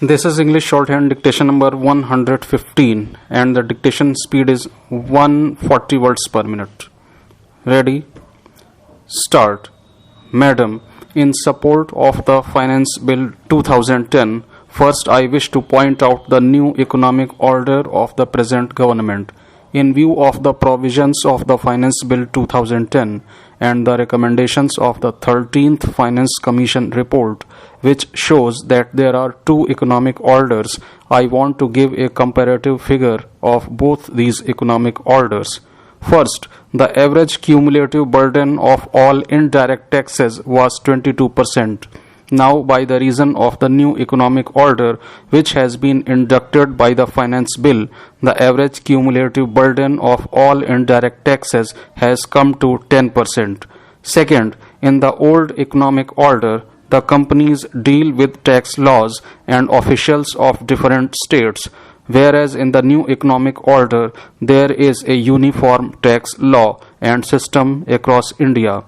This is English shorthand dictation number 115 and the dictation speed is 140 words per minute. Ready? Start. Madam, in support of the Finance Bill 2010, first I wish to point out the new economic order of the present government. In view of the provisions of the Finance Bill 2010 and the recommendations of the 13th Finance Commission report, which shows that there are two economic orders, I want to give a comparative figure of both these economic orders. First, the average cumulative burden of all indirect taxes was 22%. Now, by the reason of the new economic order which has been inducted by the Finance Bill, the average cumulative burden of all indirect taxes has come to 10%. Second, in the old economic order, the companies deal with tax laws and officials of different states, whereas in the new economic order, there is a uniform tax law and system across India.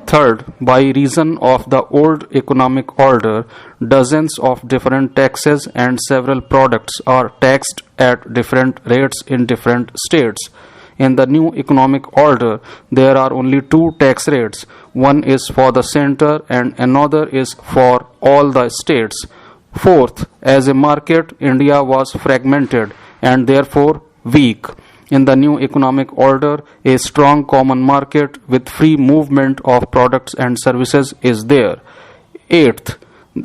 Third, by reason of the old economic order, dozens of different taxes and several products are taxed at different rates in different states. In the new economic order, there are only two tax rates. One is for the center and another is for all the states. Fourth, as a market, India was fragmented and therefore weak. In the new economic order, a strong common market with free movement of products and services is there. Eighth,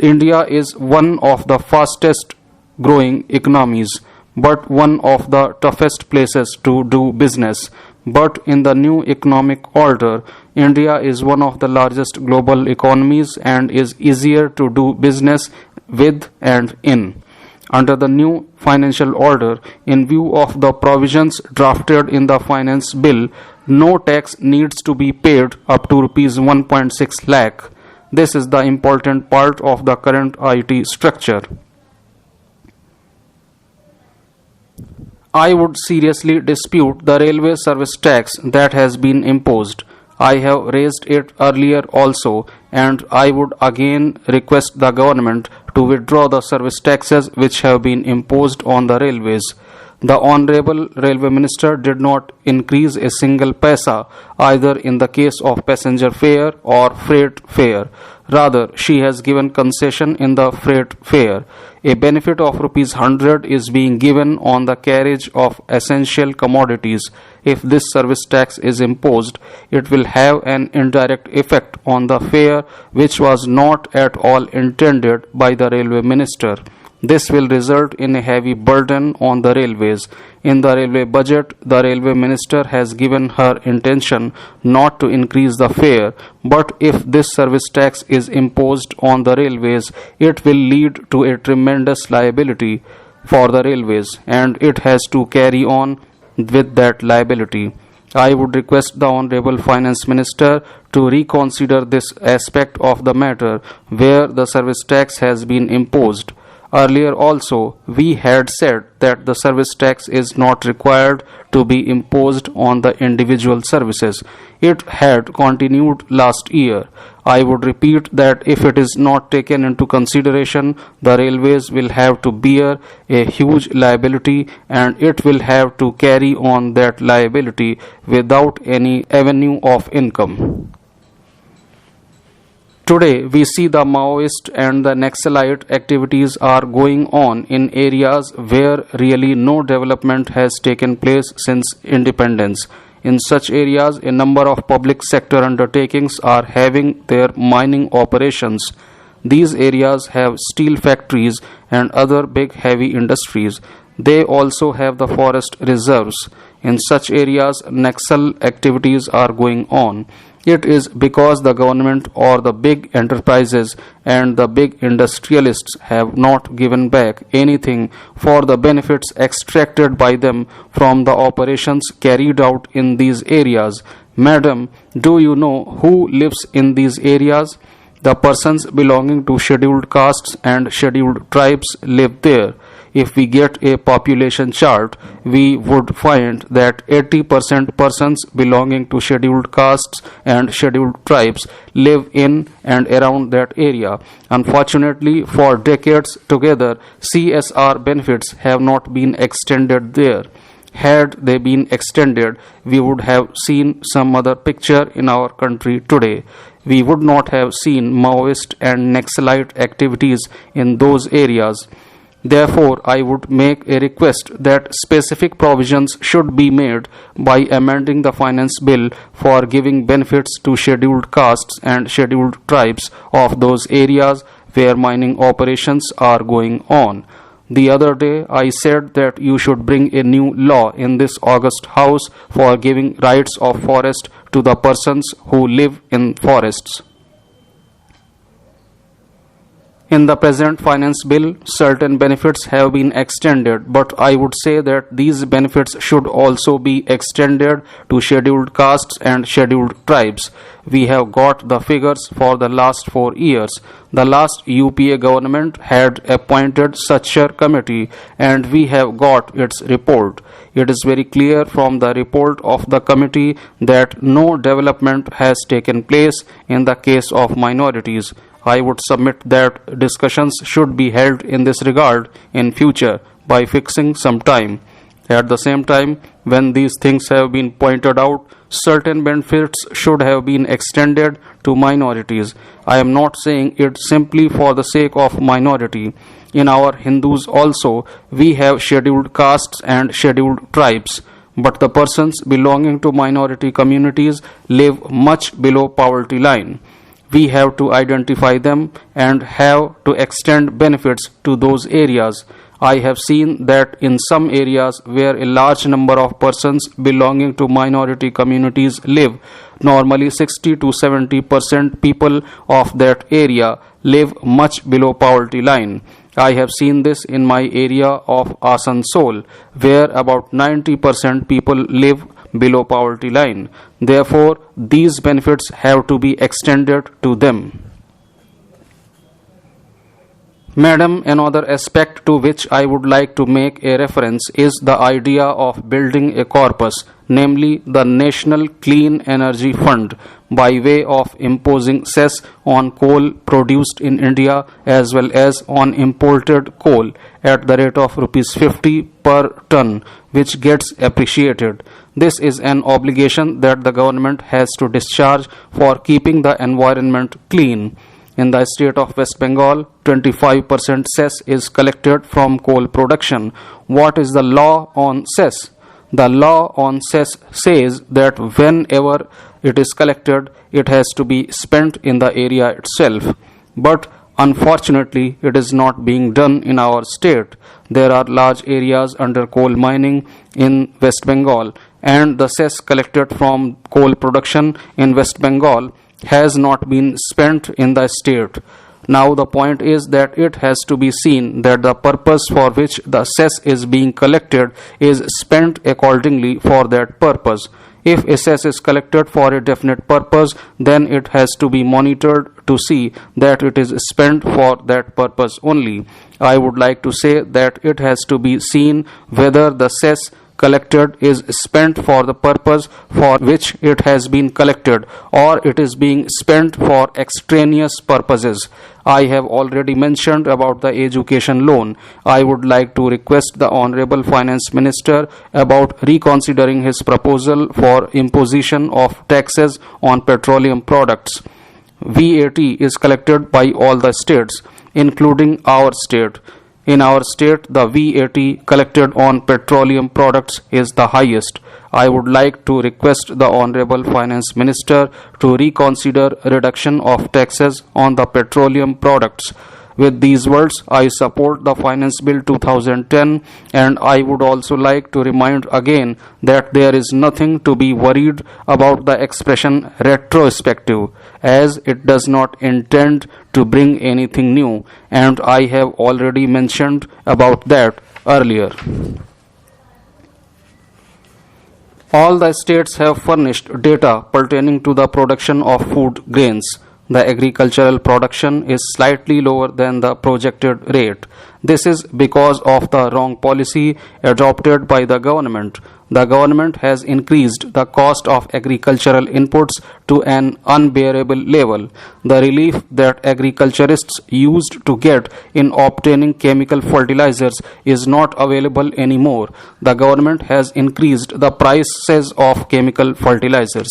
India is one of the fastest growing economies, but one of the toughest places to do business. But in the new economic order, India is one of the largest global economies and is easier to do business with and in. Under the new financial order, in view of the provisions drafted in the Finance Bill, no tax needs to be paid up to Rs 1.6 lakh. This is the important part of the current IT structure. I would seriously dispute the railway service tax that has been imposed. I have raised it earlier also, and I would again request the government to withdraw the service taxes which have been imposed on the railways. The Honorable Railway Minister did not increase a single paisa either in the case of passenger fare or freight fare. Rather, she has given concession in the freight fare. A benefit of Rs 100 is being given on the carriage of essential commodities. If this service tax is imposed, it will have an indirect effect on the fare which was not at all intended by the Railway Minister. This will result in a heavy burden on the railways. In the railway budget, the Railway Minister has given her intention not to increase the fare, but if this service tax is imposed on the railways, it will lead to a tremendous liability for the railways, and it has to carry on with that liability. I would request the Honorable Finance Minister to reconsider this aspect of the matter where the service tax has been imposed. Earlier also, we had said that the service tax is not required to be imposed on the individual services. It had continued last year. I would repeat that if it is not taken into consideration, the railways will have to bear a huge liability and it will have to carry on that liability without any avenue of income. Today, we see the Maoist and the Naxalite activities are going on in areas where really no development has taken place since independence. In such areas, a number of public sector undertakings are having their mining operations. These areas have steel factories and other big heavy industries. They also have the forest reserves. In such areas, Naxal activities are going on. It is because the government or the big enterprises and the big industrialists have not given back anything for the benefits extracted by them from the operations carried out in these areas. Madam, do you know who lives in these areas? The persons belonging to scheduled castes and scheduled tribes live there. if we get a population chart, we would find that 80% persons belonging to scheduled castes and scheduled tribes live in and around that area. Unfortunately, for decades together, CSR benefits have not been extended there. Had they been extended, we would have seen some other picture in our country today. We would not have seen Maoist and Naxalite activities in those areas. Therefore, I would make a request that specific provisions should be made by amending the finance bill for giving benefits to scheduled castes and scheduled tribes of those areas where mining operations are going on. The other day, I said that you should bring a new law in this august house for giving rights of forest to the persons who live in forests. In the present finance bill, certain benefits have been extended, but I would say that these benefits should also be extended to scheduled castes and scheduled tribes. We have got the figures for the last 4 years. The last UPA government had appointed such a committee and we have got its report. It is very clear from the report of the committee that no development has taken place in the case of minorities. I would submit that discussions should be held in this regard in future by fixing some time. At the same time, when these things have been pointed out, certain benefits should have been extended to minorities. I am not saying it simply for the sake of minority. In our Hindus also, we have scheduled castes and scheduled tribes. But the persons belonging to minority communities live much below poverty line. We have to identify them and have to extend benefits to those areas. I have seen that in some areas where a large number of persons belonging to minority communities live, normally 60 to 70% people of that area live much below poverty line. I have seen this in my area of Asansol, where about 90% people live below poverty line. Therefore, these benefits have to be extended to them. Madam, another aspect to which I would like to make a reference is the idea of building a corpus, namely the National Clean Energy Fund, by way of imposing cess on coal produced in India as well as on imported coal at the rate of rupees 50 per ton, which gets appreciated. This is an obligation that the government has to discharge for keeping the environment clean. In the state of West Bengal, 25% cess is collected from coal production. What is the law on cess? The law on cess says that whenever it is collected, it has to be spent in the area itself. But unfortunately, it is not being done in our state. There are large areas under coal mining in West Bengal, and the cess collected from coal production in West Bengal has not been spent in the state. Now the point is that it has to be seen that the purpose for which the cess is being collected is spent accordingly for that purpose. If a cess is collected for a definite purpose, then it has to be monitored to see that it is spent for that purpose only. I would like to say that it has to be seen whether the cess collected is spent for the purpose for which it has been collected, or it is being spent for extraneous purposes. I have already mentioned about the education loan. I would like to request the Honorable Finance Minister about reconsidering his proposal for imposition of taxes on petroleum products. VAT is collected by all the states, including our state. In our state, the VAT collected on petroleum products is the highest. I would like to request the Honorable Finance Minister to reconsider reduction of taxes on the petroleum products. With these words, I support the Finance Bill 2010, and I would also like to remind again that there is nothing to be worried about the expression retrospective, as it does not intend to bring anything new, and I have already mentioned about that earlier. All the states have furnished data pertaining to the production of food grains. The agricultural production is slightly lower than the projected rate. This is because of the wrong policy adopted by the government. The government has increased the cost of agricultural inputs to an unbearable level. The relief that agriculturists used to get in obtaining chemical fertilizers is not available anymore. The government has increased the prices of chemical fertilizers.